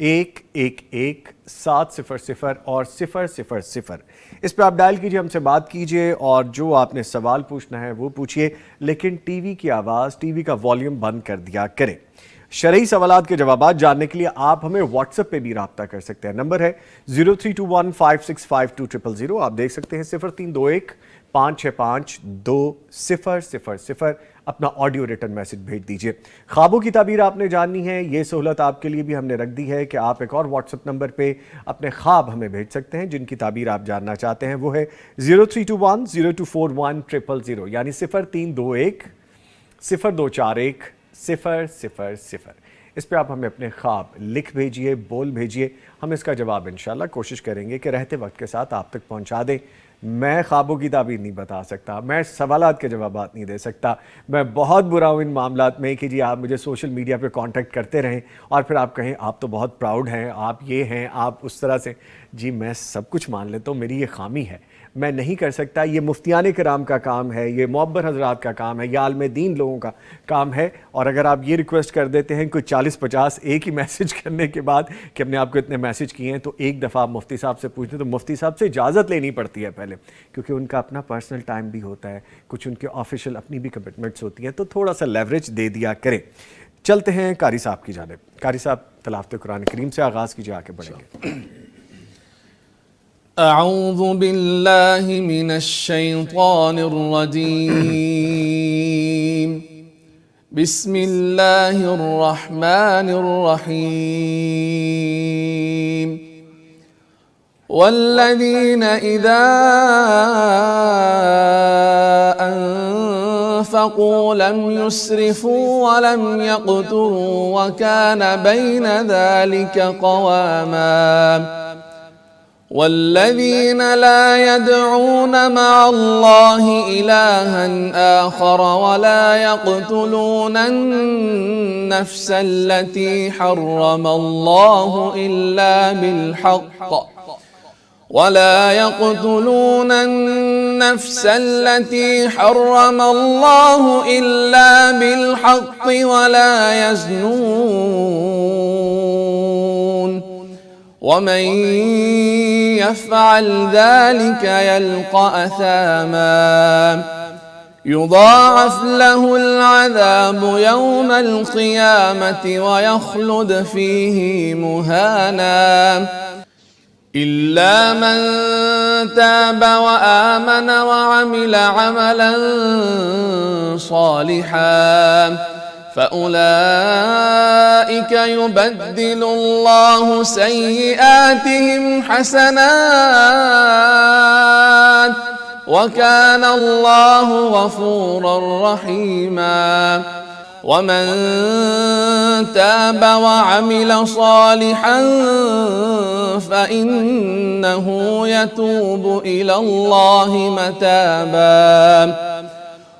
111-700 اور 000 اس پہ آپ ڈائل کیجئے، ہم سے بات کیجئے اور جو آپ نے سوال پوچھنا ہے وہ پوچھئے، لیکن ٹی وی کی آواز، ٹی وی کا والیوم بند کر دیا کریں۔ شرعی سوالات کے جوابات جاننے کے لیے آپ ہمیں واٹس ایپ پہ بھی رابطہ کر سکتے ہیں، نمبر ہے 0321565200۔ آپ دیکھ سکتے ہیں 0321-565-2000۔ اپنا آڈیو ریٹن میسج بھیج دیجئے۔ خوابوں کی تعبیر آپ نے جاننی ہے، یہ سہولت آپ کے لیے بھی ہم نے رکھ دی ہے کہ آپ ایک اور واٹس ایپ نمبر پہ اپنے خواب ہمیں بھیج سکتے ہیں جن کی تعبیر آپ جاننا چاہتے ہیں، وہ ہے 0321-0241-000، یعنی 0321-0241-000۔ اس پہ آپ ہمیں اپنے خواب لکھ بھیجئے، بول بھیجئے، ہم اس کا جواب انشاءاللہ کوشش کریں گے کہ رہتے وقت کے ساتھ آپ تک پہنچا دیں۔ میں خوابوں کی تعبیر نہیں بتا سکتا، میں سوالات کے جوابات نہیں دے سکتا، میں بہت برا ہوں ان معاملات میں کہ جی آپ مجھے سوشل میڈیا پہ کانٹیکٹ کرتے رہیں اور پھر آپ کہیں آپ تو بہت پراؤڈ ہیں، آپ یہ ہیں، آپ اس طرح سے۔ جی میں سب کچھ مان لیتا ہوں، میری یہ خامی ہے، میں نہیں کر سکتا۔ یہ مفتیان کرام کا کام ہے، یہ معبر حضرات کا کام ہے، یہ عالم دین لوگوں کا کام ہے۔ اور اگر آپ یہ ریکویسٹ کر دیتے ہیں کوئی 40-50 ایک ہی میسج کرنے کے بعد کہ ہم نے آپ کو اتنے میسج کیے ہیں، تو ایک دفعہ آپ مفتی صاحب سے پوچھیں تو مفتی صاحب سے اجازت لینی پڑتی ہے پہلے، کیونکہ ان کا اپنا پرسنل ٹائم بھی ہوتا ہے، کچھ ان کے آفیشیل اپنی بھی کمٹمنٹس ہوتی ہیں، تو تھوڑا سا لیوریج دے دیا کریں۔ چلتے ہیں قاری صاحب کی جانب۔ قاری صاحب تلاوت قرآن کریم سے آغاز کیجئے، آگے بڑھیں گے۔ اعوذ باللہ من الشیطان الرجیم، بسم اللہ الرحمن الرحیم، والذین اذا انفقوا لم يسرفوا ولم يقتروا وكان بين ذلك قواما، والذين لا يدعون مع الله إلها آخر ولا يقتلون النفس التي حرم الله إلا بالحق ولا يزنون، ومن يفعل ذلك يلقى أثاما، يضاعف له العذاب يوم القيامة ويخلد فيه مهانا، إلا من تاب وآمن وعمل عملا صالحا فأولئك يبدل الله سيئاتهم حسنات وكان الله غفورا رحيما، ومن تاب وعمل صالحا فإنه يتوب إلى الله متابا،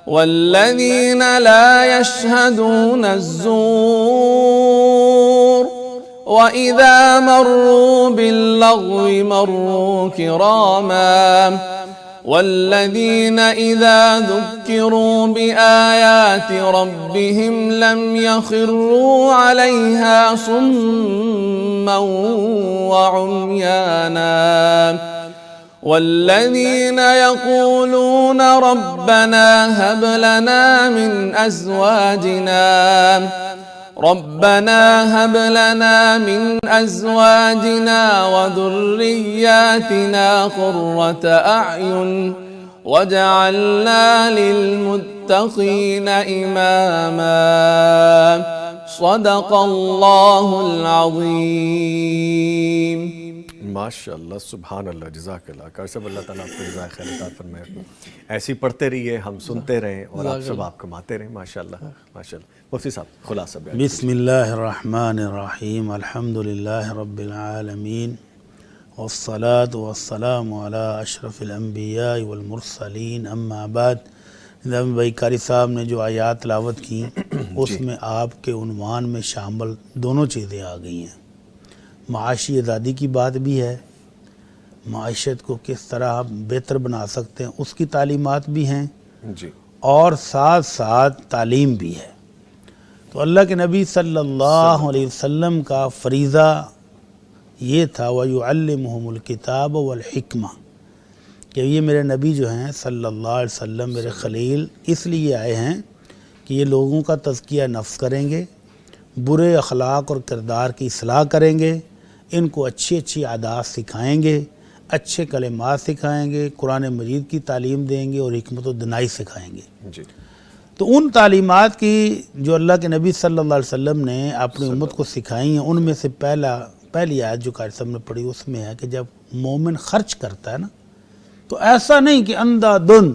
والذين لا يشهدون الزور وإذا مروا باللغو مروا كراما، والذين إذا ذكروا بآيات ربهم لم يخروا عليها صما وعميانا، والذين يقولون ربنا هب لنا من أزواجنا وذرياتنا قرة أعين واجعلنا للمتقين إماما، صدق الله العظيم۔ ماشاءاللہ، سبحان اللہ، جزاک اللہ۔ قاری صاحب اللہ تعالیٰ آپ کو جزائے خیر عطا فرمائے، ایسی پڑھتے رہیے، ہم سنتے رہیں اور آپ سب آپ کماتے رہیں، ماشاءاللہ ماشاءاللہ۔ مفتی صاحب خلاصہ بیان۔ بسم اللہ الرحمن الرحیم، الحمدللہ رب العالمین، والصلاة والسلام علی اشرف الانبیاء والمرسلین، اما بعد۔ بھائی قاری صاحب نے جو آیات تلاوت کی اس میں آپ کے عنوان میں شامل دونوں چیزیں آ گئی ہیں، معاشی آزادی کی بات بھی ہے، معیشت کو کس طرح بہتر بنا سکتے ہیں اس کی تعلیمات بھی ہیں، جی، اور ساتھ ساتھ تعلیم بھی ہے۔ تو اللہ کے نبی صلی اللہ علیہ وسلم کا فریضہ یہ تھا وَيُعَلِّمُهُمُ الْكِتَابَ وَالْحِكْمَةَ، کہ یہ میرے نبی جو ہیں صلی اللہ علیہ وسلم، میرے خلیل اس لیے آئے ہیں کہ یہ لوگوں کا تزکیہ نفس کریں گے، برے اخلاق اور کردار کی اصلاح کریں گے، ان کو اچھی اچھی عادات سکھائیں گے، اچھے کلمات سکھائیں گے، قرآن مجید کی تعلیم دیں گے اور حکمت و دانائی سکھائیں گے۔ جی تو ان تعلیمات کی جو اللہ کے نبی صلی اللہ علیہ وسلم نے اپنی امت کو سکھائی ہیں، ان میں سے پہلی آیت جو قاری صاحب نے پڑھی اس میں ہے کہ جب مومن خرچ کرتا ہے نا، تو ایسا نہیں کہ اندھا دھند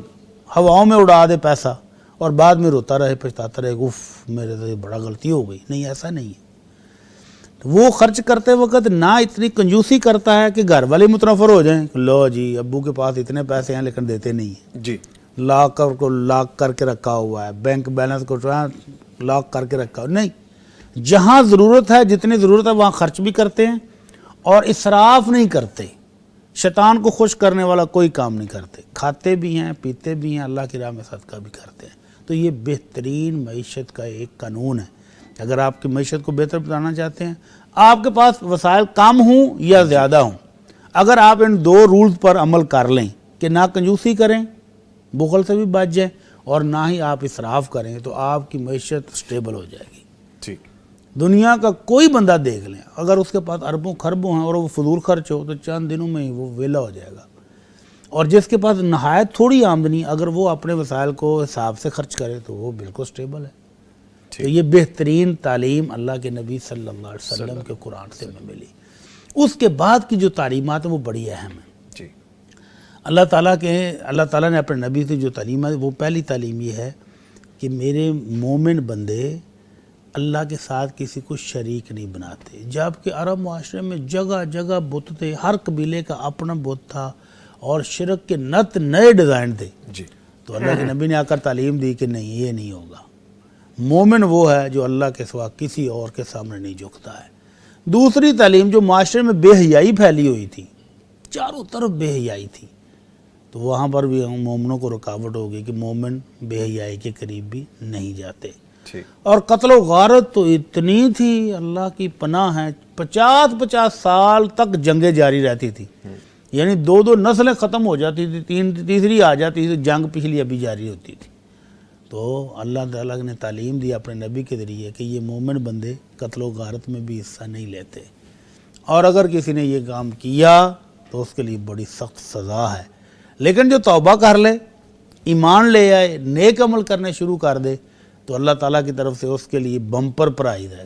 ہواؤں میں اڑا دے پیسہ اور بعد میں روتا رہے پچھتاتا رہے، اف میرے سے بڑا غلطی ہو گئی۔ نہیں، ایسا نہیں ہے۔ وہ خرچ کرتے وقت نہ اتنی کنجوسی کرتا ہے کہ گھر والے متنفر ہو جائیں، لو جی ابو کے پاس اتنے پیسے ہیں لیکن دیتے نہیں ہیں، جی لاک کر کے رکھا ہوا ہے، بینک بیلنس کو لاک کر کے رکھا ہوا۔ نہیں، جہاں ضرورت ہے، جتنی ضرورت ہے وہاں خرچ بھی کرتے ہیں اور اسراف نہیں کرتے، شیطان کو خوش کرنے والا کوئی کام نہیں کرتے، کھاتے بھی ہیں، پیتے بھی ہیں، اللہ کی راہ میں صدقہ بھی کرتے ہیں۔ تو یہ بہترین معیشت کا ایک قانون ہے۔ اگر آپ کی معیشت کو بہتر بنانا چاہتے ہیں، آپ کے پاس وسائل کم ہوں یا زیادہ ہوں، اگر آپ ان دو رولز پر عمل کر لیں کہ نہ کنجوسی کریں، بخل سے بھی بچ جائیں، اور نہ ہی آپ اسراف کریں، تو آپ کی معیشت سٹیبل ہو جائے گی۔ ٹھیک۔ دنیا کا کوئی بندہ دیکھ لیں، اگر اس کے پاس اربوں خربوں ہیں اور وہ فضول خرچ ہو تو چند دنوں میں ہی وہ ویلا ہو جائے گا۔ اور جس کے پاس نہایت تھوڑی آمدنی، اگر وہ اپنے وسائل کو حساب سے خرچ کرے تو وہ بالکل سٹیبل ہے۔ تو یہ بہترین تعلیم اللہ کے نبی صلی اللہ علیہ وسلم کے قرآن سے میں ملی۔ اس کے بعد کی جو تعلیمات ہیں وہ بڑی اہم ہیں۔ جی اللہ تعالیٰ نے اپنے نبی سے جو تعلیمات، وہ پہلی تعلیم یہ ہے کہ میرے مومن بندے اللہ کے ساتھ کسی کو شریک نہیں بناتے، جبکہ عرب معاشرے میں جگہ جگہ بت تھے، ہر قبیلے کا اپنا بت تھا اور شرک کے نئے ڈیزائن تھے۔ جی تو اللہ کے نبی نے آ کر تعلیم دی کہ نہیں، یہ نہیں ہوگا۔ مومن وہ ہے جو اللہ کے سوا کسی اور کے سامنے نہیں جھکتا ہے۔ دوسری تعلیم، جو معاشرے میں بے حیائی پھیلی ہوئی تھی، چاروں طرف بے حیائی تھی، تو وہاں پر بھی ہم مومنوں کو رکاوٹ ہوگی کہ مومن بے حیائی کے قریب بھی نہیں جاتے۔ اور قتل و غارت تو اتنی تھی، اللہ کی پناہ ہے، 50 سال تک جنگیں جاری رہتی تھی، یعنی 2 نسلیں ختم ہو جاتی تھی، تیسری آ جاتی تھی، جنگ پچھلی ابھی جاری ہوتی تھی۔ تو اللہ تعالیٰ نے تعلیم دی اپنے نبی کے ذریعے کہ یہ مومن بندے قتل و غارت میں بھی حصہ نہیں لیتے، اور اگر کسی نے یہ کام کیا تو اس کے لیے بڑی سخت سزا ہے۔ لیکن جو توبہ کر لے، ایمان لے آئے، نیک عمل کرنے شروع کر دے، تو اللہ تعالیٰ کی طرف سے اس کے لیے بمپر پرائز ہے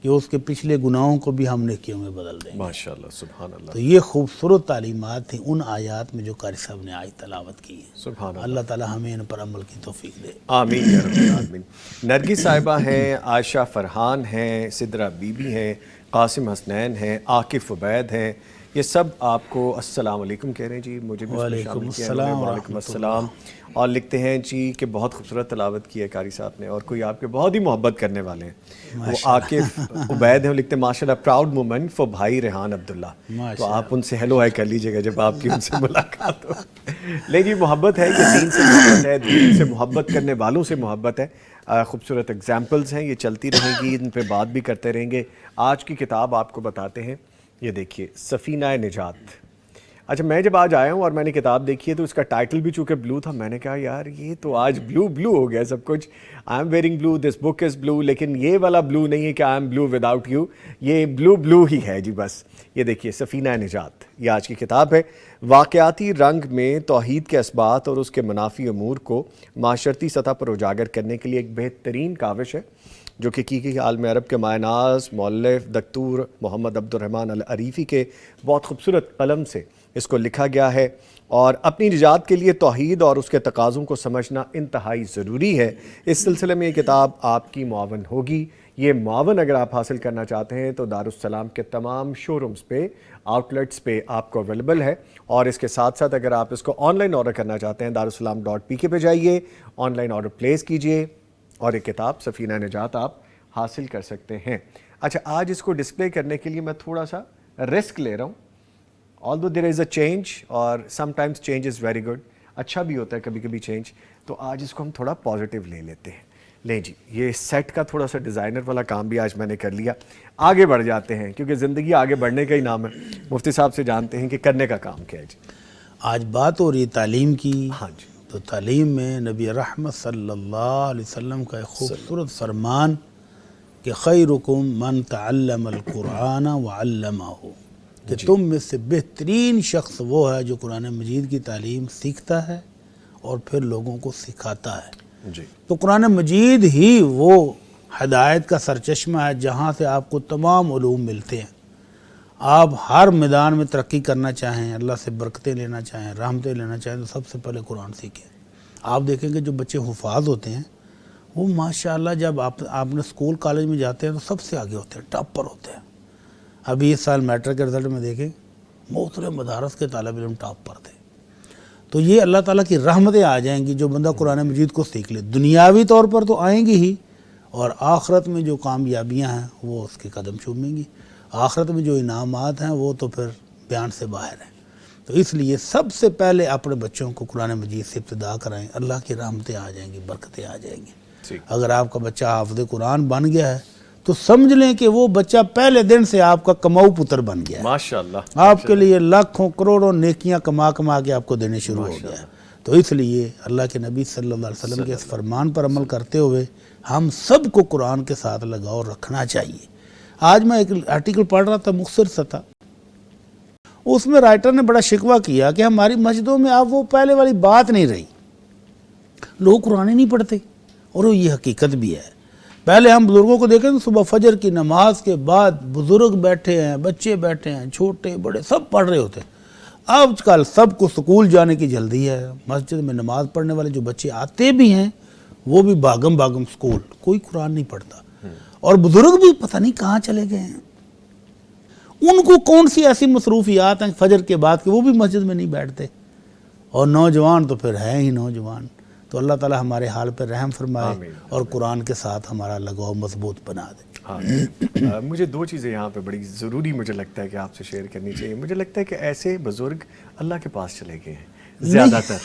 کہ اس کے پچھلے گناہوں کو بھی ہم نیکیوں میں بدل دیں گے۔ ماشاءاللہ، سبحان اللہ۔ تو یہ خوبصورت تعلیمات تھیں ان آیات میں جو قاری صاحب نے آج تلاوت کی ہیں۔ سبحان اللہ۔ اللہ تعالیٰ ہمیں ان پر عمل کی توفیق دے۔ آمین یا رب العالمین۔ نرگس صاحبہ ہیں، عائشہ فرحان ہیں، سدرہ بی بی ہیں، قاسم حسنین ہیں، عاقف عبید ہیں، یہ سب آپ کو السلام علیکم کہہ رہے ہیں جی، مجھے بھی وعلیکم السلام وعلیکم السلام، اور لکھتے ہیں جی کہ بہت خوبصورت تلاوت کی ہے قاری صاحب نے، اور کوئی آپ کے بہت ہی محبت کرنے والے ہیں، وہ عاقف عبید ہیں، وہ لکھتے ہیں ماشاءاللہ پراؤڈ مومنٹ فار بھائی ریحان عبداللہ، تو آپ ان سے ہیلو ہائی کر لیجئے گا جب آپ کی ان سے ملاقات ہو۔ لیکن یہ محبت ہے، یہ دین سے محبت ہے، دین سے محبت کرنے والوں سے محبت ہے۔ خوبصورت اگزامپلز ہیں، یہ چلتی رہیں گی، ان پہ بات بھی کرتے رہیں گے۔ آج کی کتاب آپ کو بتاتے ہیں، یہ دیکھیے سفینہ نجات۔ اچھا، میں جب آج آیا ہوں اور میں نے کتاب دیکھی ہے تو اس کا ٹائٹل بھی چونکہ بلو تھا، میں نے کہا یار یہ تو آج بلو ہو گیا سب کچھ، آئی ایم ویئرنگ بلو، دس بک از بلو، لیکن یہ والا بلو نہیں ہے کہ I am blue without you, یہ بلو ہی ہے جی بس۔ یہ دیکھیے سفینہ نجات، یہ آج کی کتاب ہے۔ واقعاتی رنگ میں توحید کے اثبات اور اس کے منافی امور کو معاشرتی سطح پر اجاگر کرنے کے لیے ایک بہترین کاوش ہے جو کہ کی عالم عرب کے مایہ ناز مؤلف دکتور محمد عبد الرحمن العریفی کے بہت خوبصورت قلم سے اس کو لکھا گیا ہے، اور اپنی نجات کے لیے توحید اور اس کے تقاضوں کو سمجھنا انتہائی ضروری ہے۔ اس سلسلے میں یہ کتاب آپ کی معاون ہوگی۔ یہ معاون اگر آپ حاصل کرنا چاہتے ہیں تو دارالسلام کے تمام شو رومز پہ، آؤٹ لیٹس پہ آپ کو اویلیبل ہے، اور اس کے ساتھ ساتھ اگر آپ اس کو آن لائن آرڈر کرنا چاہتے ہیں darussalam.pk پہ جائیے، آن لائن آرڈر پلیس کیجئے اور یہ کتاب سفینہ نجات آپ حاصل کر سکتے ہیں۔ اچھا، آج اس کو ڈسپلے کرنے کے لیے میں تھوڑا سا رسک لے رہا ہوں، although there is a change اور sometimes change is very good، اچھا بھی ہوتا ہے کبھی کبھی چینج، تو آج اس کو ہم تھوڑا پازیٹیو لے لیتے ہیں۔ لیں جی، یہ سیٹ کا تھوڑا سا ڈیزائنر والا کام بھی آج میں نے کر لیا. آگے بڑھ جاتے ہیں کیونکہ زندگی آگے بڑھنے کا ہی نام ہے. مفتی صاحب سے جانتے ہیں کہ کرنے کا کام کیا ہے جی. آج بات ہو رہی ہے تعلیم کی. ہاں جی. تو تعلیم میں نبی رحمت صلی اللہ علیہ وسلم کا ایک خوبصورت فرمان کہ خیرکم من تعلم القرآن وعلمہ، کہ تم میں سے بہترین شخص وہ ہے جو قرآن مجید کی تعلیم سیکھتا ہے اور پھر لوگوں کو سکھاتا ہے. جی. تو قرآن مجید ہی وہ ہدایت کا سرچشمہ ہے جہاں سے آپ کو تمام علوم ملتے ہیں. آپ ہر میدان میں ترقی کرنا چاہیں، اللہ سے برکتیں لینا چاہیں، رحمتیں لینا چاہیں، تو سب سے پہلے قرآن سیکھیں. آپ دیکھیں کہ جو بچے حفاظ ہوتے ہیں وہ ماشاءاللہ جب آپ نے اسکول کالج میں جاتے ہیں تو سب سے آگے ہوتے ہیں، ٹاپ پر ہوتے ہیں. ابھی اس سال میٹرک کے رزلٹ میں دیکھیں مختلف مدارس کے طالب علم ٹاپ پر تھے. تو یہ اللہ تعالیٰ کی رحمتیں آ جائیں گی جو بندہ قرآن مجید کو سیکھ لے. دنیاوی طور پر تو آئیں گی ہی، اور آخرت میں جو کامیابیاں ہیں وہ اس کے قدم چومیں گی. آخرت میں جو انعامات ہیں وہ تو پھر بیان سے باہر ہیں. تو اس لیے سب سے پہلے اپنے بچوں کو قرآن مجید سے ابتدا کرائیں، اللہ کی رحمتیں آ جائیں گی، برکتیں آ جائیں گی. اگر آپ کا بچہ حافظ قرآن بن گیا ہے تو سمجھ لیں کہ وہ بچہ پہلے دن سے آپ کا کماؤ پتر بن گیا ہے. ماشاءاللہ. آپ کے لیے لاکھوں کروڑوں نیکیاں کما کے آپ کو دینے شروع ہو گیا ہے. تو اس لیے اللہ کے نبی صلی اللہ علیہ وسلم کے اس فرمان پر عمل کرتے ہوئے ہم سب کو قرآن کے ساتھ لگاؤ رکھنا چاہیے. آج میں ایک آرٹیکل پڑھ رہا تھا، مختصر سا تھا، اس میں رائٹر نے بڑا شکوہ کیا کہ ہماری مسجدوں میں اب وہ پہلے والی بات نہیں رہی، لوگ قرآن ہی نہیں پڑھتے. اور یہ حقیقت بھی ہے. پہلے ہم بزرگوں کو دیکھیں تو صبح فجر کی نماز کے بعد بزرگ بیٹھے ہیں، بچے بیٹھے ہیں، چھوٹے بڑے سب پڑھ رہے ہوتے ہیں. آج کل سب کو سکول جانے کی جلدی ہے. مسجد میں نماز پڑھنے والے جو بچے آتے بھی ہیں وہ بھی بھاگم سکول، کوئی قرآن نہیں پڑھتا. اور بزرگ بھی پتہ نہیں کہاں چلے گئے ہیں. ان کو کون سی ایسی مصروفیات ہیں فجر کے بعد کہ وہ بھی مسجد میں نہیں بیٹھتے. اور نوجوان تو پھر ہیں ہی نوجوان. تو اللہ تعالی ہمارے حال پر رحم فرمائے اور قرآن کے ساتھ ہمارا لگاؤ مضبوط بنا دے. مجھے دو چیزیں یہاں پہ بڑی ضروری مجھے لگتا ہے کہ آپ سے شیئر کرنی چاہیے. مجھے لگتا ہے کہ ایسے بزرگ اللہ کے پاس چلے گئے ہیں زیادہ تر.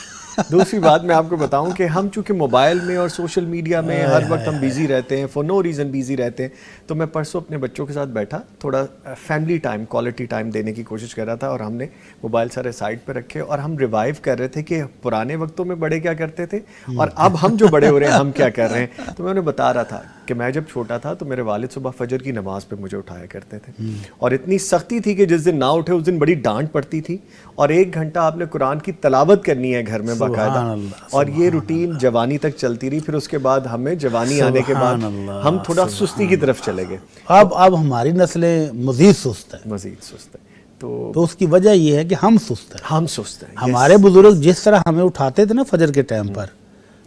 دوسری بات میں آپ کو بتاؤں کہ ہم چونکہ موبائل میں اور سوشل میڈیا میں ہر وقت ہم بیزی رہتے ہیں، فور نو ریزن بیزی رہتے ہیں. تو میں پرسوں اپنے بچوں کے ساتھ بیٹھا، تھوڑا فیملی ٹائم، کوالٹی ٹائم دینے کی کوشش کر رہا تھا، اور ہم نے موبائل سارے سائڈ پہ رکھے اور ہم ریوائیو کر رہے تھے کہ پرانے وقتوں میں بڑے کیا کرتے تھے اور اب ہم جو بڑے ہو رہے ہیں ہم کیا کر رہے ہیں. تو میں انہیں بتا رہا تھا کہ میں جب چھوٹا تھا تو میرے والد صبح فجر کی نماز پہ مجھے اٹھایا کرتے تھے، اور اتنی سختی تھی کہ جس دن نہ اٹھے اس دن بڑی ڈانٹ پڑتی تھی، اور 1 گھنٹہ آپ نے قرآن کی تلاوت کرنی ہے گھر میں باقاعدہ. اور یہ روٹین جوانی تک چلتی رہی. پھر اس کے بعد ہمیں جوانی آنے کے بعد ہم تھوڑا سستی کی طرف چلے گئے. اب ہماری نسلیں مزید سست ہے. تو اس کی وجہ یہ ہے کہ ہم سست ہیں. ہمارے بزرگ جس طرح ہمیں اٹھاتے تھے نا فجر کے ٹائم پر،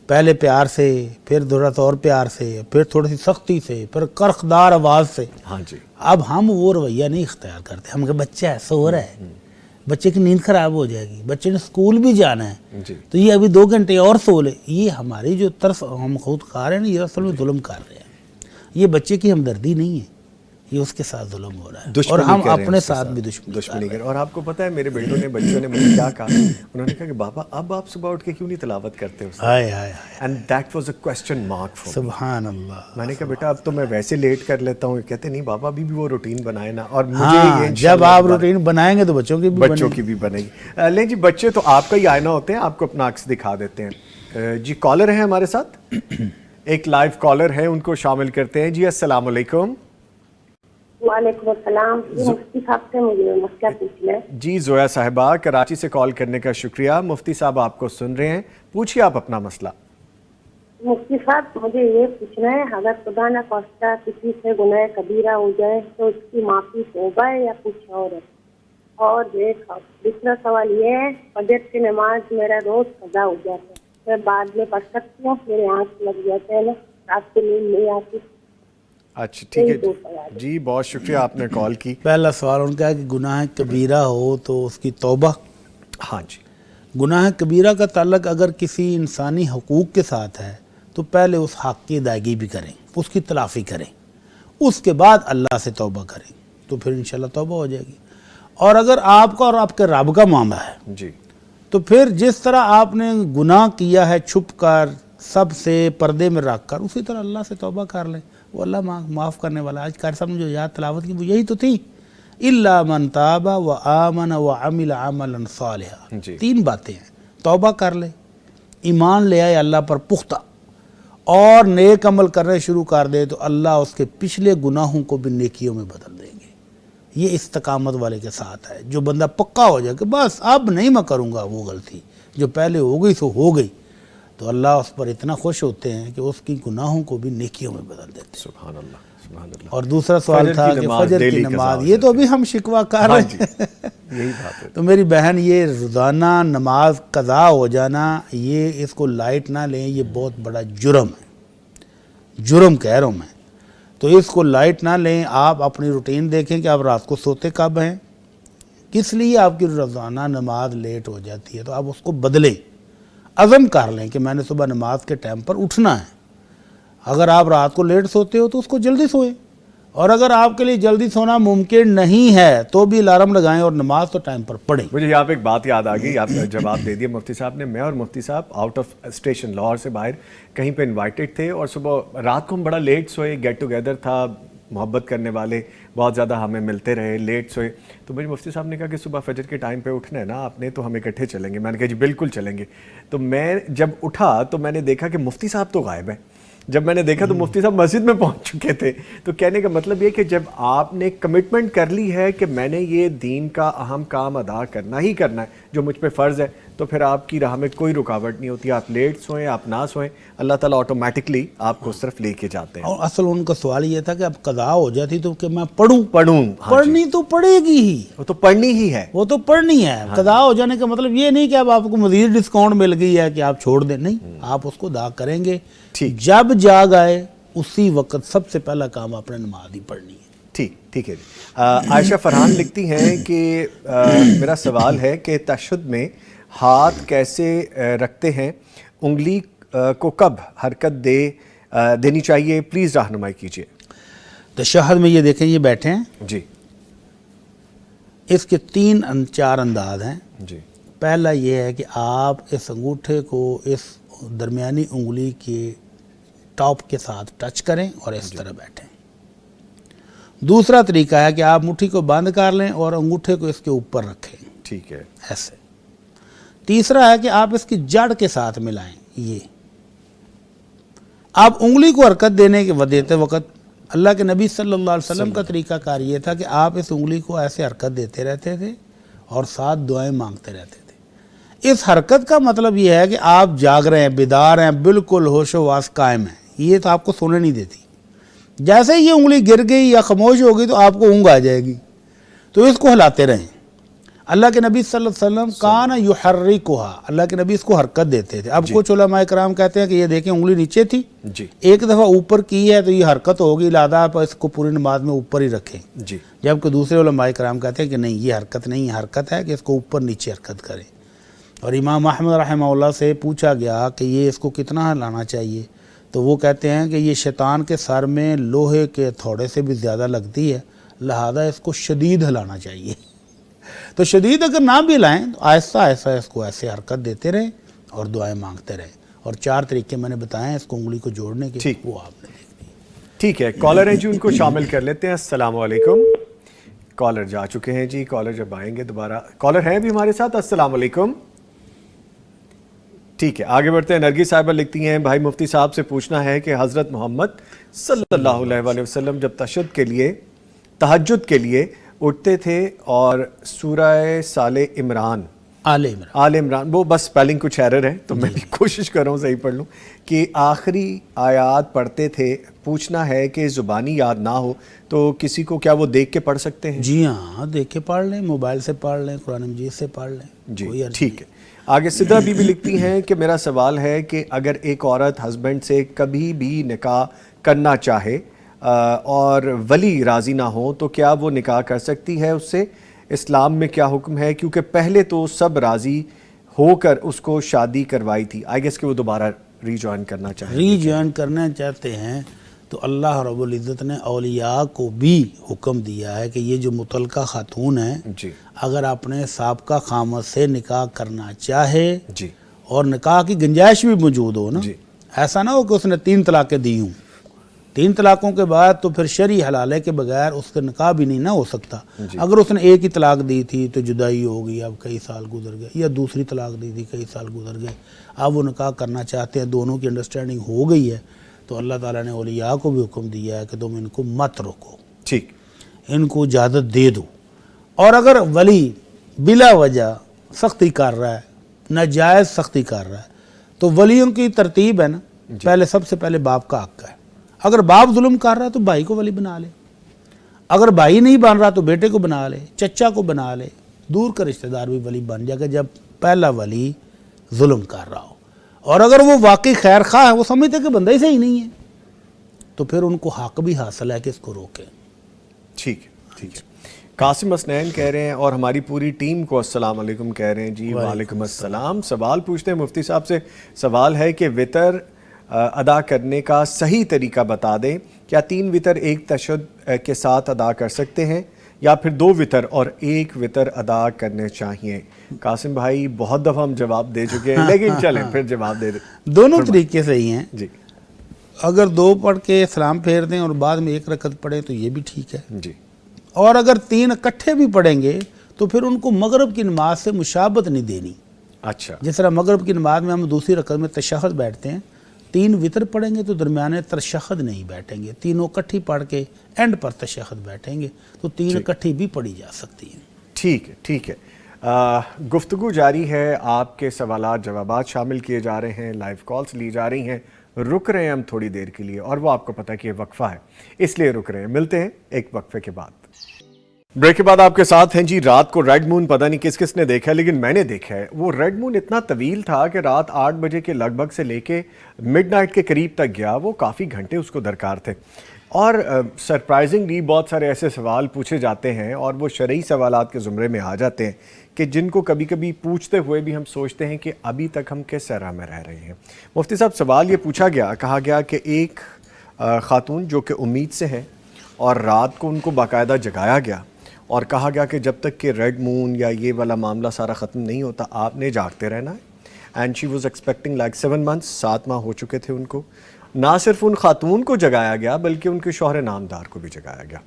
پہلے پیار سے، پھر تھوڑا سا اور پیار سے، پھر تھوڑی سی سختی سے، پھر کرخدار آواز سے. ہاں جی. اب ہم وہ رویہ نہیں اختیار کرتے. ہم کہ بچہ ہے، سو رہا ہے، بچے کی نیند خراب ہو جائے گی، بچے نے اسکول بھی جانا ہے تو یہ ابھی 2 گھنٹے اور سو لے. یہ ہماری جو طرف ہم خود کھا رہے ہیں نا، یہ اصل میں ظلم کر رہے ہیں. یہ بچے کی ہمدردی نہیں ہے، یہ اس کے ساتھ ظلم ہو رہا ہے، اور ہم اپنے ساتھ بھی دشمنی کر رہے ہیں. اور آپ کو پتہ ہے میرے بچوں نے مجھے کیا کہا؟ انہوں نے کہا کہ بابا اب آپ صبح اٹھ کے کیوں نہیں تلاوت کرتے ہو؟ And that was a question mark for me. سبحان اللہ. میں نے کہا بیٹا اب تو میں ویسے لیٹ کر لیتا ہوں. کہتے نہیں بابا ابھی بھی وہ روٹین بنائے نا. اور مجھے جب آپ روٹین بنائیں گے تو بچوں کی بھی بنے گی. لیں جی، بچے تو آپ کا ہی آئینہ ہوتے ہیں، آپ کو اپنا عکس دکھا دیتے ہیں. جی کالر ہیں ہمارے ساتھ، ایک لائیو کالر ہے، ان کو شامل کرتے ہیں. جی السلام علیکم. وعلیکم السلام. مفتی صاحب سے مجھے مسئلہ پوچھنا ہے. جی زویا صاحبہ، کراچی سے کال کرنے کا شکریہ. مفتی صاحب آپ کو سن رہے ہیں، پوچھیے آپ اپنا مسئلہ. مفتی صاحب مجھے یہ پوچھنا ہے، اگر خدا نہ خواستہ کسی سے گناہ کبیرہ ہو جائے تو اس کی معافی توبہ ہے یا کچھ اور ہے؟ اور دوسرا سوال یہ ہے، فجر کی نماز میرا روز قضا ہو جاتا ہے، میں بعد میں پڑھ سکتی ہوں؟ میرے آنکھ لگ جاتے ہیں نا، رات کو نیند نہیں آتی. اچھا ٹھیک ہے جی، بہت شکریہ آپ نے کال کی. پہلا سوال ان کا ہے کہ گناہ کبیرہ ہو تو اس کی توبہ. ہاں جی. گناہ کبیرہ کا تعلق اگر کسی انسانی حقوق کے ساتھ ہے تو پہلے اس حق کی ادائیگی بھی کریں، اس کی تلافی کریں، اس کے بعد اللہ سے توبہ کریں تو پھر انشاءاللہ توبہ ہو جائے گی. اور اگر آپ کا اور آپ کے رب کا معاملہ ہے جی، تو پھر جس طرح آپ نے گناہ کیا ہے چھپ کر، سب سے پردے میں رکھ کر اسی طرح اللہ سے توبہ کر لیں، وہ اللہ معاف کرنے والا۔ آج قاری صاحب نے جو یاد تلاوت کی وہ یہی تو تھی، الا من تاب وآمن وعمل عملا صالحا، جی۔ 3 باتیں ہیں، توبہ کر لے، ایمان لے آئے اللہ پر پختہ، اور نیک عمل کرنے شروع کر دے تو اللہ اس کے پچھلے گناہوں کو بھی نیکیوں میں بدل دیں گے۔ یہ استقامت والے کے ساتھ ہے، جو بندہ پکا ہو جائے کہ بس اب نہیں میں کروں گا وہ غلطی جو پہلے ہو گئی سو ہو گئی، تو اللہ اس پر اتنا خوش ہوتے ہیں کہ اس کی گناہوں کو بھی نیکیوں میں بدل دیتے ہیں۔ سبحان اللہ، سبحان اللہ۔ اور دوسرا سوال فجر تھا کی کہ نماز فجر کی daily قضا نماز، ہو یہ تو جاتی ابھی ہم شکوہ کر ہاں رہے جی، ہیں یہی بات ہے۔ تو میری بہن یہ روزانہ نماز قضا ہو جانا، یہ اس کو لائٹ نہ لیں، یہ بہت بڑا جرم ہے، جرم کہہ رہا ہوں میں، تو اس کو لائٹ نہ لیں۔ آپ اپنی روٹین دیکھیں کہ آپ رات کو سوتے کب ہیں، کس لیے آپ کی روزانہ نماز لیٹ ہو جاتی ہے، تو آپ اس کو بدلیں، عزم کر لیں کہ میں نے صبح نماز کے ٹائم پر اٹھنا ہے۔ اگر آپ رات کو لیٹ سوتے ہو تو اس کو جلدی سوئیں، اور اگر آپ کے لیے جلدی سونا ممکن نہیں ہے تو بھی الارم لگائیں اور نماز تو ٹائم پر پڑھیں۔ مجھے یہاں پہ ایک بات یاد آ گئی، آپ نے جواب دے دیا مفتی صاحب نے۔ میں اور مفتی صاحب آؤٹ آف اسٹیشن لاہور سے باہر کہیں پہ انوائٹڈ تھے، اور صبح رات کو ہم بڑا لیٹ سوئے، گیٹ ٹوگیدر تھا، محبت کرنے والے بہت زیادہ ہمیں ملتے رہے، لیٹ سوئے۔ تو مجھے مفتی صاحب نے کہا کہ صبح فجر کے ٹائم پہ اٹھنا ہے نا آپ نے، تو ہم اکٹھے چلیں گے۔ میں نے کہا جی بالکل چلیں گے۔ تو میں جب اٹھا تو میں نے دیکھا کہ مفتی صاحب تو غائب ہیں۔ جب میں نے دیکھا تو مفتی صاحب مسجد میں پہنچ چکے تھے۔ تو کہنے کا مطلب یہ کہ جب آپ نے کمٹمنٹ کر لی ہے کہ میں نے یہ دین کا اہم کام ادا کرنا ہی کرنا ہے جو مجھ پہ فرض ہے، تو پھر آپ کی راہ میں کوئی رکاوٹ نہیں ہوتی۔ آپ لیٹ سوئیں، آپ نہ سوئیں، اللہ تعالیٰ آٹومیٹکلی آپ کو اس طرف لے کے جاتے ہیں۔ اور اصل ان کا سوال یہ تھا کہ اب قضا ہو جاتی تو کہ میں پڑھوں، پڑھوں، پڑھنی تو پڑے گی ہی، وہ تو پڑھنی ہی ہے۔ وہ تو پڑھنی ہے۔ قضا ہو جانے کا مطلب یہ نہیں کہ اب آپ کو مزید ڈسکاؤنٹ مل گئی ہے کہ آپ چھوڑ دیں، نہیں، آپ اس کو ادا کریں گے۔ جب جاگ آئے اسی وقت سب سے پہلا کام آپ نے نماز ہی پڑھنی ہے۔ ٹھیک ہے جی۔ عائشہ فرحان لکھتی ہیں کہ میرا سوال ہے کہ تشہد میں ہاتھ کیسے رکھتے ہیں، انگلی کو کب حرکت دینی چاہیے، پلیز رہنمائی کیجیے۔ تشہد میں یہ دیکھیں، یہ بیٹھے ہیں جی، اس کے 3-4 انداز ہیں۔ جی، پہلا یہ ہے کہ آپ اس انگوٹھے کو اس درمیانی انگلی کے ٹاپ کے ساتھ ٹچ کریں اور اس طرح بیٹھیں۔ دوسرا طریقہ ہے کہ آپ مٹھی کو بند کر لیں اور انگوٹھے کو اس کے اوپر رکھیں، ٹھیک ہے۔ ایسے۔ تیسرا ہے کہ آپ اس کی جڑ کے ساتھ ملائیں، یہ۔ آپ انگلی کو حرکت دیتے وقت اللہ کے نبی صلی اللہ علیہ وسلم کا طریقہ کار یہ تھا کہ آپ اس انگلی کو ایسے حرکت دیتے رہتے تھے اور ساتھ دعائیں مانگتے رہتے تھے۔ اس حرکت کا مطلب یہ ہے کہ آپ جاگ رہے ہیں، بیدار ہیں، بالکل ہوش و واس قائم ہیں، یہ تو آپ کو سونے نہیں دیتی۔ جیسے یہ انگلی گر گئی یا خاموش ہو گئی تو آپ کو اونگ آ جائے گی، تو اس کو ہلاتے رہیں۔ اللہ کے نبی صلی اللہ علیہ وسلم کان یحرکھا، اللہ کے نبی اس کو حرکت دیتے تھے۔ اب کچھ علماء کرام کہتے ہیں کہ یہ دیکھیں انگلی نیچے تھی، جی، ایک دفعہ اوپر کی ہے تو یہ حرکت ہوگی، لہذا آپ اس کو پوری نماز میں اوپر ہی رکھیں۔ جی، جبکہ دوسرے علماء کرام کہتے ہیں کہ نہیں، یہ حرکت نہیں، یہ حرکت ہے کہ اس کو اوپر نیچے حرکت کریں۔ اور امام احمد رحمہ اللہ سے پوچھا گیا کہ یہ اس کو کتنا ہلانا چاہیے، تو وہ کہتے ہیں کہ یہ شیطان کے سر میں لوہے کے تھوڑے سے بھی زیادہ لگتی ہے، لہذا اس کو شدید ہلانا چاہیے۔ تو شدید اگر نہ بھی ہلائیں تو آہستہ آہستہ اس کو ایسے حرکت دیتے رہیں اور دعائیں مانگتے رہیں۔ اور 4 طریقے میں نے بتائے ہیں اس کو انگلی کو جوڑنے کے، وہ آپ نے دیکھ لی۔ ٹھیک ہے، کالر ہیں جی، ان کو شامل کر لیتے ہیں۔ السلام علیکم۔ کالر جا چکے ہیں جی، کالر جب آئیں گے دوبارہ۔ کالر ہیں بھی ہمارے ساتھ، السلام علیکم۔ ٹھیک ہے، آگے بڑھتے ہیں۔ نرگس صاحبہ لکھتی ہیں بھائی مفتی صاحب سے پوچھنا ہے کہ حضرت محمد صلی اللہ علیہ وسلم جب تہجد کے لیے اٹھتے تھے اور سورہ آل عمران، وہ بس سپیلنگ کچھ ایرر ہے تو میں بھی کوشش کر رہا ہوں صحیح پڑھ لوں، کہ آخری آیات پڑھتے تھے۔ پوچھنا ہے کہ زبانی یاد نہ ہو تو کسی کو کیا وہ دیکھ کے پڑھ سکتے ہیں؟ جی ہاں، دیکھ کے پڑھ لیں، موبائل سے پڑھ لیں، قرآن مجید سے پڑھ لیں، جی ٹھیک ہے۔ آگے سدرا بی بھی لکھتی ہیں کہ میرا سوال ہے کہ اگر ایک عورت ہسبینڈ سے کبھی بھی نکاح کرنا چاہے اور ولی راضی نہ ہو تو کیا وہ نکاح کر سکتی ہے اس سے؟ اسلام میں کیا حکم ہے؟ کیونکہ پہلے تو سب راضی ہو کر اس کو شادی کروائی تھی۔ آئی گیس کہ وہ دوبارہ ری جوائن کرنا چاہتے ہیں تو اللہ رب العزت نے اولیاء کو بھی حکم دیا ہے کہ یہ جو متعلقہ خاتون ہیں، جی، اگر اپنے سابقہ خامد سے نکاح کرنا چاہے جی، اور نکاح کی گنجائش بھی موجود ہو نا، جی، ایسا نہ ہو کہ اس نے 3 طلاقیں دی ہوں، 3 طلاقوں کے بعد تو پھر شرعی حلالے کے بغیر اس کا نکاح بھی نہیں نہ ہو سکتا۔ اگر اس نے ایک ہی طلاق دی تھی تو جدائی ہو گئی، اب کئی سال گزر گئے، یا دوسری طلاق دی تھی کئی سال گزر گئے، اب وہ نکاح کرنا چاہتے ہیں، دونوں کی انڈرسٹینڈنگ ہو گئی ہے، تو اللہ تعالیٰ نے اولیاء کو بھی حکم دیا ہے کہ تم ان کو مت روکو، ٹھیک، ان کو اجازت دے دو۔ اور اگر ولی بلا وجہ سختی کر رہا ہے، ناجائز سختی کر رہا ہے، تو ولیوں کی ترتیب ہے نا، پہلے سب سے پہلے باپ کا حق ہے۔ اگر باپ ظلم کر رہا ہے تو بھائی کو ولی بنا لے، اگر بھائی نہیں بن رہا تو بیٹے کو بنا لے، چچا کو بنا لے، دور کا رشتہ دار بھی ولی بن جائے گا جب پہلا ولی ظلم کر رہا ہو۔ اور اگر وہ واقعی خیر خواہ ہے، وہ سمجھتے کہ بندہ ہی صحیح نہیں ہے، تو پھر ان کو حق بھی حاصل ہے کہ اس کو روکیں۔ ٹھیک ہے، ٹھیک ہے۔ قاسم حسنین کہہ رہے ہیں اور ہماری پوری ٹیم کو السلام علیکم کہہ رہے ہیں جی۔ وعلیکم السلام۔ سوال پوچھتے ہیں مفتی صاحب سے، سوال ہے کہ وطر ادا کرنے کا صحیح طریقہ بتا دیں، کیا 3 وطر ایک تشہد کے ساتھ ادا کر سکتے ہیں یا پھر 2 وطر اور 1 وطر ادا کرنے چاہیے؟ قاسم بھائی بہت دفعہ ہم جواب دے چکے ہیں، لیکن چلیں پھر جواب دے دیں۔ دونوں طریقے صحیح ہیں جی، اگر 2 پڑھ کے سلام پھیر دیں اور بعد میں 1 رکعت پڑھیں تو یہ بھی ٹھیک ہے، جی، اور اگر 3 اکٹھے بھی پڑھیں گے تو پھر ان کو مغرب کی نماز سے مشابہت نہیں دینی۔ اچھا، جس طرح مغرب کی نماز میں ہم دوسری رکعت میں تشہد بیٹھتے ہیں، 3 وطر پڑھیں گے تو درمیانے تشہد نہیں بیٹھیں گے، تینوں اکٹھی پڑھ کے اینڈ پر تشہد بیٹھیں گے، تو 3 اکٹھی بھی پڑھی جا سکتی ہیں۔ ٹھیک ہے، ٹھیک ہے۔ گفتگو جاری ہے، آپ کے سوالات جوابات شامل کیے جا رہے ہیں، لائیو کالز لی جا رہی ہیں، رک رہے ہیں ہم تھوڑی دیر کے لیے، اور وہ آپ کو پتہ ہے کہ یہ وقفہ ہے اس لیے رک رہے ہیں۔ ملتے ہیں ایک وقفے کے بعد۔ بریک کے بعد آپ کے ساتھ ہیں جی۔ رات کو ریڈ مون پتہ نہیں کس کس نے دیکھا ہے، لیکن میں نے دیکھا ہے۔ وہ ریڈ مون اتنا طویل تھا کہ رات 8 بجے کے لگ بھگ سے لے کے مڈ نائٹ کے قریب تک گیا، وہ کافی گھنٹے اس کو درکار تھے۔ اور سرپرائزنگلی بہت سارے ایسے سوال پوچھے جاتے ہیں اور وہ شرعی سوالات کے زمرے میں آ جاتے ہیں کہ جن کو کبھی کبھی پوچھتے ہوئے بھی ہم سوچتے ہیں کہ ابھی تک ہم کس سرا میں رہ رہے ہیں۔ مفتی صاحب سوال یہ پوچھا گیا، کہا گیا کہ ایک خاتون جو کہ امید سے ہیں اور رات کو ان کو باقاعدہ جگایا گیا اور کہا گیا کہ جب تک کہ ریڈ مون یا یہ والا معاملہ سارا ختم نہیں ہوتا آپ نے جاگتے رہنا ہے۔ And she was expecting like 7 months، 7 ماہ ہو چکے تھے ان کو۔ نہ صرف ان خاتون کو جگایا گیا بلکہ ان کے شوہر نامدار کو بھی جگایا گیا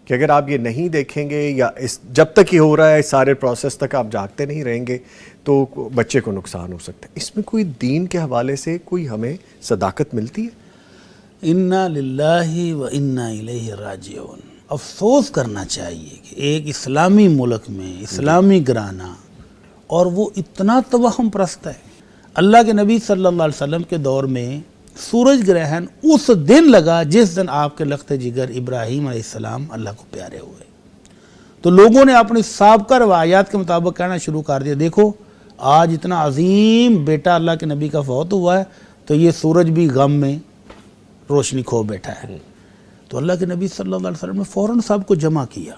کہ اگر آپ یہ نہیں دیکھیں گے یا جب تک یہ ہو رہا ہے اس سارے پروسیس تک آپ جاگتے نہیں رہیں گے تو بچے کو نقصان ہو سکتا ہے۔ اس میں کوئی دین کے حوالے سے کوئی ہمیں صداقت ملتی ہے؟ انا للہ و انا الیہ راجعون۔ افسوس کرنا چاہیے کہ ایک اسلامی ملک میں اسلامی گھرانہ اور وہ اتنا توہم پرست ہے۔ اللہ کے نبی صلی اللہ علیہ وسلم کے دور میں سورج گرہن اس دن لگا جس دن آپ کے لخت جگر ابراہیم علیہ السلام اللہ کو پیارے ہوئے۔ تو لوگوں نے اپنی سابقہ روایات کے مطابق کہنا شروع کر دیا، دیکھو آج اتنا عظیم بیٹا اللہ کے نبی کا فوت ہوا ہے تو یہ سورج بھی غم میں روشنی کھو بیٹھا ہے۔ تو اللہ کے نبی صلی اللہ علیہ وسلم نے فوراً سب کو جمع کیا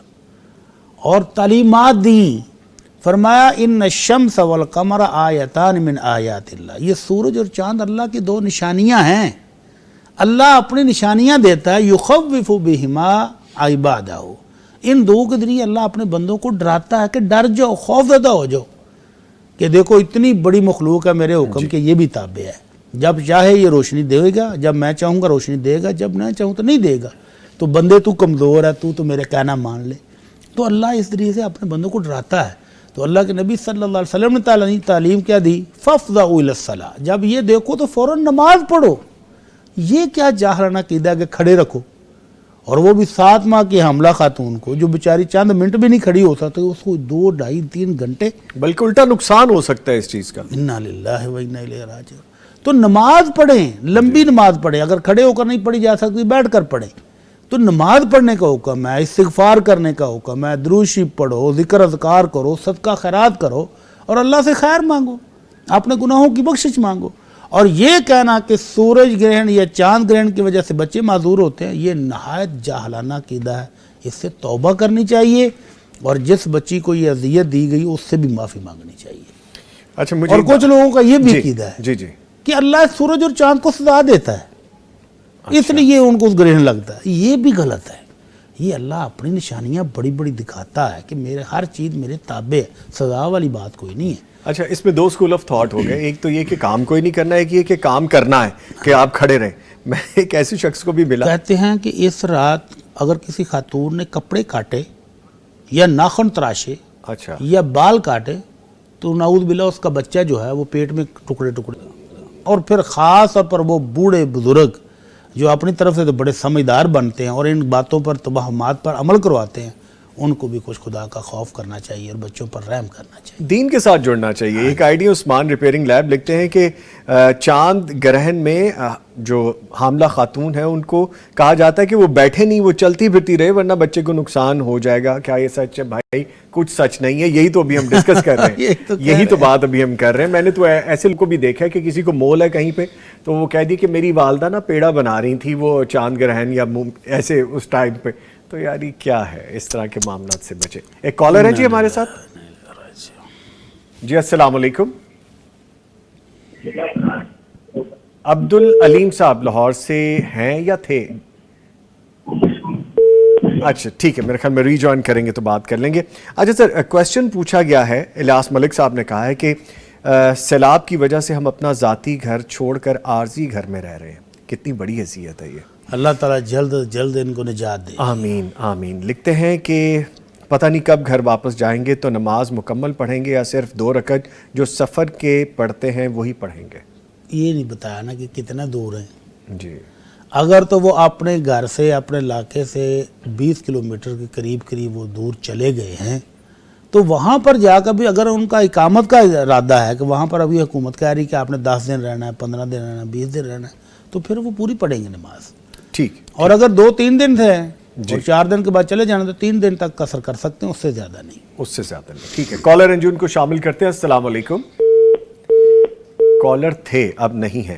اور تعلیمات دیں، فرمایا ان الشمس والقمر آیتان من آیات اللہ، یہ سورج اور چاند اللہ کی 2 نشانیاں ہیں۔ اللہ اپنی نشانیاں دیتا ہے، یخوف بہما عبادہ، ان 2 کے ذریعے اللہ اپنے بندوں کو ڈراتا ہے کہ ڈر جاؤ، خوف زدہ ہو جاؤ کہ دیکھو اتنی بڑی مخلوق ہے میرے حکم کے، یہ بھی تابع ہے، جب چاہے یہ روشنی دے گا، جب میں چاہوں گا روشنی دے گا، جب نہ چاہوں تو نہیں دے گا، تو بندے تو کمزور ہے، تو میرے کہنا مان لے۔ تو اللہ اس ذریعے سے اپنے بندوں کو ڈراتا ہے۔ تو اللہ کے نبی صلی اللہ علیہ وسلم نے تعلیم کیا دی، فَافْضَعُوا إِلَى الصَّلَاةِ، جب یہ دیکھو تو فوراً نماز پڑھو۔ یہ کیا جاہلانہ عقیدہ کہ کھڑے رکھو، اور وہ بھی 7 ماہ کی حاملہ خاتون کو جو بیچاری چند منٹ بھی نہیں کھڑی ہو سکتی، اس کو 2 ڈھائی 3 گھنٹے، بلکہ الٹا نقصان ہو سکتا ہے اس چیز کا۔ انا للہ و انا الیہ راجعون۔ تو نماز پڑھیں، لمبی نماز پڑھیں، اگر کھڑے ہو کر نہیں پڑھی جا سکتی بیٹھ کر پڑھیں، تو نماز پڑھنے کا حکم ہے، استغفار کرنے کا حکم ہے، درود شریف پڑھو، ذکر اذکار کرو، صدقہ خیرات کرو اور اللہ سے خیر مانگو، اپنے گناہوں کی بخشش مانگو۔ اور یہ کہنا کہ سورج گرہن یا چاند گرہن کی وجہ سے بچے معذور ہوتے ہیں، یہ نہایت جاہلانہ عقیدہ ہے، اس سے توبہ کرنی چاہیے، اور جس بچی کو یہ اذیت دی گئی اس سے بھی معافی مانگنی چاہیے۔ اچھا، مجھے اور کچھ لوگوں کا یہ بھی عقیدہ ہے جی جی کہ اللہ سورج اور چاند کو سزا دیتا ہے، اس لیے ان کو گرہن لگتا ہے، یہ بھی غلط ہے۔ یہ اللہ اپنی نشانیاں بڑی بڑی دکھاتا ہے کہ میرے ہر چیز میرے تابع ہے، سزا والی بات کوئی نہیں ہے۔ اچھا اس میں 2 اسکول آف تھاٹ ہو گئے, ایک تو یہ کہ کام کوئی نہیں کرنا ہے, ایک یہ کہ کام کرنا ہے کہ آپ کھڑے رہیں. میں ایک ایسے شخص کو بھی ملا, کہتے ہیں کہ اس رات اگر کسی خاتون نے کپڑے کاٹے یا ناخن تراشے اچھا یا بال کاٹے تو نعوذ باللہ اس کا بچہ جو ہے وہ پیٹ میں ٹکڑے ٹکڑے. اور پھر خاص طور پر وہ بوڑھے بزرگ جو اپنی طرف سے تو بڑے سمجھدار بنتے ہیں اور ان باتوں پر توہمات پر عمل کرواتے ہیں, ان کو بھی کچھ خدا کا خوف کرنا چاہیے اور بچوں پر رحم کرنا چاہیے, دین کے ساتھ جڑنا چاہیے. ایک I D Usman repairing lab لکھتے ہیں کہ چاند گرہن میں جو حاملہ خاتون ہے ان کو کہا جاتا ہے کہ وہ بیٹھے نہیں, وہ چلتی پھرتی رہے ورنہ بچے کو نقصان ہو جائے گا. کیا یہ سچ ہے بھائی؟ کچھ سچ نہیں ہے, یہی تو ابھی ہم ڈسکس کر رہے ہیں, یہی تو بات ابھی ہم کر رہے ہیں. میں نے تو ایسے کو بھی دیکھا ہے کہ کسی کو مول ہے کہیں پہ تو وہ کہہ دی کہ میری والدہ نا پیڑا بنا رہی تھی وہ چاند گرہن یا ایسے اس ٹائم پہ. تو یار یہ کیا ہے, اس طرح کے معاملات سے بچے. ایک کالر ہے جی ہمارے ساتھ. جی السلام علیکم. عبد العلیم صاحب لاہور سے ہیں یا تھے؟ اچھا ٹھیک ہے, میرے خیال میں ری جوائن کریں گے تو بات کر لیں گے. اچھا سر, کویسچن پوچھا گیا ہے, الیاس ملک صاحب نے کہا ہے کہ سیلاب کی وجہ سے ہم اپنا ذاتی گھر چھوڑ کر عارضی گھر میں رہ رہے ہیں. کتنی بڑی حیثیت ہے یہ. اللہ تعالیٰ جلد جلد ان کو نجات دے. آمین آمین. لکھتے ہیں کہ پتہ نہیں کب گھر واپس جائیں گے, تو نماز مکمل پڑھیں گے یا صرف 2 رکعت جو سفر کے پڑھتے ہیں وہی پڑھیں گے؟ یہ نہیں بتایا نا کہ کتنا دور ہیں. جی اگر تو وہ اپنے گھر سے اپنے علاقے سے 20 کلومیٹر کے قریب وہ دور چلے گئے ہیں تو وہاں پر جا کر بھی اگر ان کا اقامت کا ارادہ ہے کہ وہاں پر ابھی حکومت کہہ رہی کہ آپ نے 10 دن رہنا ہے, 15 دن رہنا ہے, 20 دن رہنا ہے, تو پھر وہ پوری پڑھیں گے نماز. ٹھیک. اور اگر 2-3 دن تھے اور 4 دن کے بعد چلے جانا تو 3 دن تک قصر کر سکتے ہیں, اس سے زیادہ نہیں. اس سے زیادہ نہیں. ٹھیک ہے, کالر ہیں جو ان کو شامل کرتے ہیں. السلام علیکم. کالر تھے اب نہیں ہیں.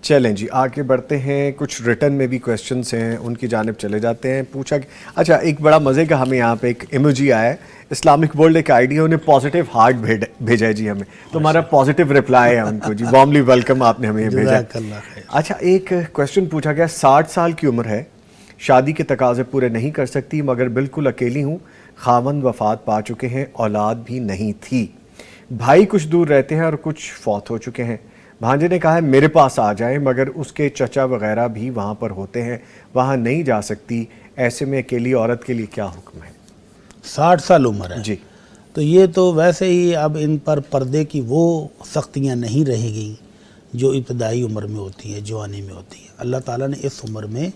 چلیں جی آگے بڑھتے ہیں. کچھ ریٹن میں بھی کویسچنس ہیں, ان کی جانب چلے جاتے ہیں. پوچھا کہ اچھا ایک بڑا مزے کا ہمیں یہاں پہ ایک ایموجی آیا ہے, اسلامک ورلڈ ایک آئی ڈی ہے, انہیں پازیٹیو ہارٹ بھیجا ہے جی ہمیں, تو ہمارا پازیٹیو رپلائی ہے ان کو جی, وارملی ویلکم, آپ نے ہمیں بھیجا. اچھا ایک کویسچن پوچھا گیا, 60 سال کی عمر ہے, شادی کے تقاضے پورے نہیں کر سکتی مگر بالکل اکیلی ہوں, خاوند وفات پا چکے ہیں, اولاد بھی نہیں تھی, بھائی کچھ دور رہتے ہیں اور کچھ فوت ہو چکے ہیں. بھانجے نے کہا ہے میرے پاس آ جائیں مگر اس کے چچا وغیرہ بھی وہاں پر ہوتے ہیں, وہاں نہیں جا سکتی, ایسے میں اکیلی عورت کے لیے کیا حکم ہے؟ 60 سال عمر ہے جی, تو یہ تو ویسے ہی اب ان پر پردے کی وہ سختیاں نہیں رہ گئیں جو ابتدائی عمر میں ہوتی ہیں, جوانی میں ہوتی ہیں. اللہ تعالیٰ نے اس عمر میں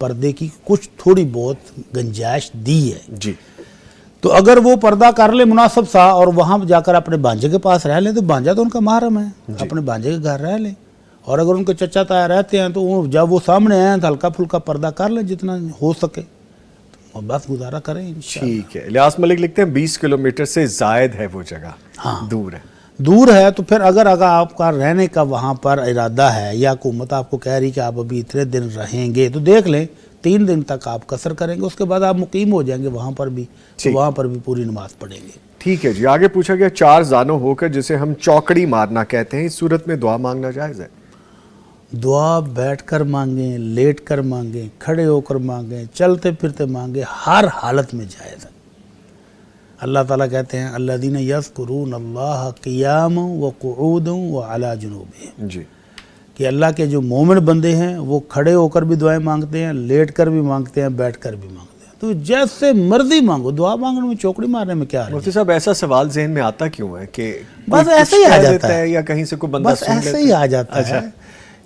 پردے کی کچھ تھوڑی بہت گنجائش دی ہے. جی تو اگر وہ پردہ کر لے مناسب سا اور وہاں جا کر اپنے بانجے کے پاس رہ لیں تو بانجا تو ان کا محرم ہے, اپنے بانجے کے گھر رہ لیں. اور اگر ان کے چچا تایا رہتے ہیں تو جب وہ سامنے آئیں تو ہلکا پھلکا پردہ کر لیں جتنا ہو سکے, اور بس گزارا کریں انشاءاللہ. ٹھیک ہے. الیاس ملک لکھتے ہیں 20 کلومیٹر سے زائد ہے وہ جگہ, دور ہے. دور ہے تو پھر اگر آپ کا رہنے کا وہاں پر ارادہ ہے یا حکومت آپ کو کہہ رہی کہ آپ ابھی اتنے دن رہیں گے تو دیکھ لیں 3 دن تک آپ قصر کریں گے, اس کے بعد آپ مقیم ہو جائیں گے وہاں پر بھی, تو وہاں پر بھی پوری نماز پڑھیں گے. ٹھیک ہے جی. آگے پوچھا گیا 4 زانوں ہو کر جسے ہم چوکڑی مارنا کہتے ہیں, اس صورت میں دعا مانگنا جائز ہے؟ دعا بیٹھ کر مانگیں, لیٹ کر مانگیں, کھڑے ہو کر مانگیں, چلتے پھرتے مانگیں, ہر حالت میں جائز ہے. اللہ تعالیٰ کہتے ہیں الذین یذکرون اللہ قیاما وقعودا وعلی جنوبہم, جی, کہ اللہ کے جو مومن بندے ہیں وہ کھڑے ہو کر بھی دعائیں مانگتے ہیں, لیٹ کر بھی مانگتے ہیں, بیٹھ کر بھی مانگتے ہیں. تو جیسے مرضی مانگو, دعا مانگنے میں چوکڑی مارنے میں کیا ہے؟ مفتی صاحب ایسا سوال ذہن میں آتا کیوں ہے کہ بس ایسے ہی آ جاتا ہے, یا کہیں سے کوئی بندہ بس ایسے ہی آ جاتا ہے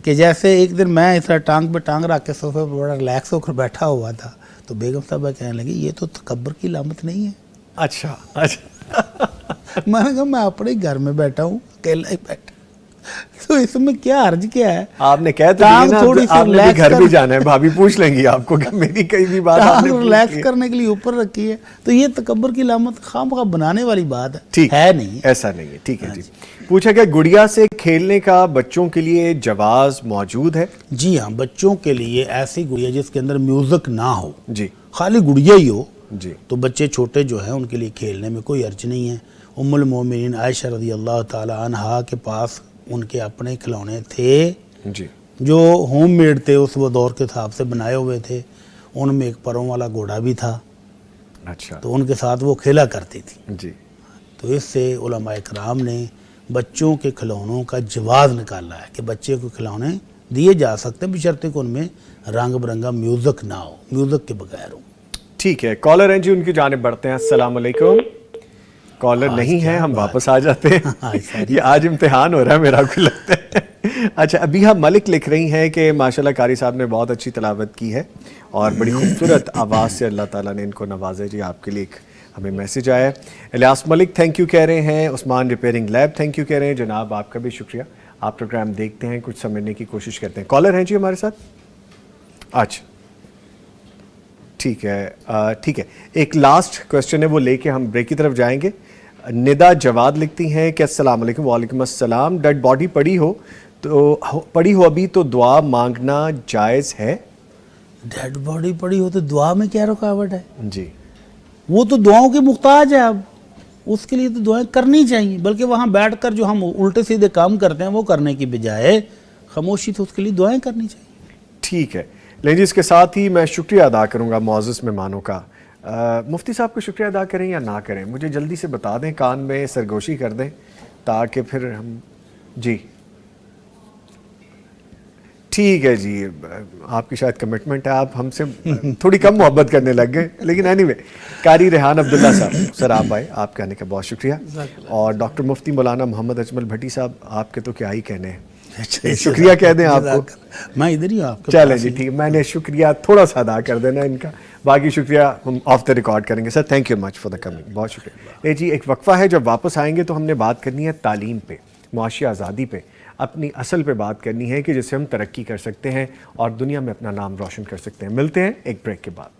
کہ جیسے ایک دن میں اس طرح ٹانگ پہ ٹانگ رکھ کے صوفے پر بڑا ریلیکس ہو کر بیٹھا ہوا تھا تو بیگم صاحبہ کہنے لگی یہ تو تکبر کی علامت نہیں ہے. اچھا اچھا. میں نے کہا میں اپنے گھر میں بیٹھا ہوں, اکیلا ہی بیٹھا, تو اس میں کیا حرج کیا ہے؟ آپ نے کہہ تو دیا نا, آپ نے بھی گھر بھی جانا ہے, بھابھی پوچھ لیں گی آپ کو کہ میری کئی بھی بات آپ نے ریلیکس کرنے کے لیے اوپر رکھی ہے, تو یہ تکبر کی علامت خواہ بنانے والی بات ہے نہیں, ایسا نہیں ہے. ٹھیک ہے جی. پوچھا کہ گڑیا سے کھیلنے کا بچوں کے لیے جواز موجود ہے؟ جی ہاں, بچوں کے لیے ایسی گڑیا جس کے اندر میوزک نہ ہو, جی, خالی گڑیا ہی ہو, جی, تو بچے چھوٹے جو ہیں ان کے لیے کھیلنے میں کوئی حرج نہیں ہے. ام المومنین عائشہ رضی اللہ تعالی عنہا کے پاس ان کے اپنے کھلونے تھے, جی, جو ہوم میڈ تھے, اس وہ دور کے حساب سے بنائے ہوئے تھے. ان میں ایک پروں والا گھوڑا بھی تھا, اچھا, تو ان کے ساتھ وہ کھیلا کرتی تھی. جی, تو اس سے علماء کرام نے بچوں کے کھلونوں کا جواز نکالا ہے کہ بچے کو کھلونے دیے جا سکتے ہیں بشرطے کہ ان میں رنگ برنگا میوزک نہ ہو، میوزک کے بغیر ہو۔ ٹھیک ہے، کالر ہیں جی، ان کی جانب بڑھتے ہیں۔ السلام علیکم۔ کالر نہیں ہے، ہم واپس آ جاتے ہیں، یہ آج امتحان ہو رہا ہے میرا کو لگتا ہے۔ اچھا، ابھی ہم ملک لکھ رہی ہیں کہ ماشاءاللہ قاری صاحب نے بہت اچھی تلاوت کی ہے اور بڑی خوبصورت آواز سے اللہ تعالیٰ نے ان کو نوازا ہے۔ جی آپ کے لیے ایک ہمیں میسیج آیا ہے۔ الیاس ملک تھینک یو کہہ رہے ہیں، عثمان ریپیئرنگ لیب تھینک یو کہہ رہے ہیں۔ جناب آپ کا بھی شکریہ، آپ پروگرام دیکھتے ہیں، کچھ سمجھنے کی کوشش کرتے ہیں۔ کالر ہیں جی ہمارے ساتھ؟ اچھا ٹھیک ہے، ٹھیک ہے، ایک لاسٹ کویسچن ہے وہ لے کے ہم بریک کی طرف جائیں گے۔ ندا جواد لکھتی ہیں کہ السلام علیکم۔ وعلیکم السلام۔ ڈیڈ باڈی پڑی ہو ابھی تو دعا مانگنا جائز ہے؟ ڈیڈ باڈی پڑی ہو تو دعا میں کیا رکاوٹ ہے؟ جی وہ تو دعاؤں کے محتاج ہے، اب اس کے لیے تو دعائیں کرنی چاہیے، بلکہ وہاں بیٹھ کر جو ہم الٹے سیدھے کام کرتے ہیں وہ کرنے کی بجائے خاموشی تو اس کے لیے دعائیں کرنی چاہیے۔ ٹھیک ہے، لیکن جی اس کے ساتھ ہی میں شکریہ ادا کروں گا معزز مہمانوں کا۔ مفتی صاحب کو شکریہ ادا کریں یا نہ کریں؟ مجھے جلدی سے بتا دیں، کان میں سرگوشی کر دیں تاکہ پھر ہم جی ٹھیک ہے جی، آپ کی شاید کمٹمنٹ ہے، آپ ہم سے تھوڑی کم محبت کرنے لگ گئے، لیکن اینی وے قاری ریحان عبداللہ صاحب سر آپ آئے، آپ کے آنے کا بہت شکریہ، اور ڈاکٹر مفتی مولانا محمد اجمل بھٹی صاحب آپ کے تو کیا ہی کہنے ہیں، شکریہ کہہ دیں آپ کو۔ میں ادھر ہی ہوں آپ کے چلیں جی ٹھیک ہے، میں نے شکریہ تھوڑا سا ادا کر دینا ان کا، باقی شکریہ ہم آف دا ریکارڈ کریں گے۔ Sir thank you much for the coming, بہت شکریہ۔ جی ایک وقفہ ہے، جب واپس آئیں گے تو ہم نے بات کرنی ہے تعلیم پہ، معاشی آزادی پہ، اپنی اصل پہ بات کرنی ہے کہ جس سے ہم ترقی کر سکتے ہیں اور دنیا میں اپنا نام روشن کر سکتے ہیں۔ ملتے ہیں ایک بریک کے بعد۔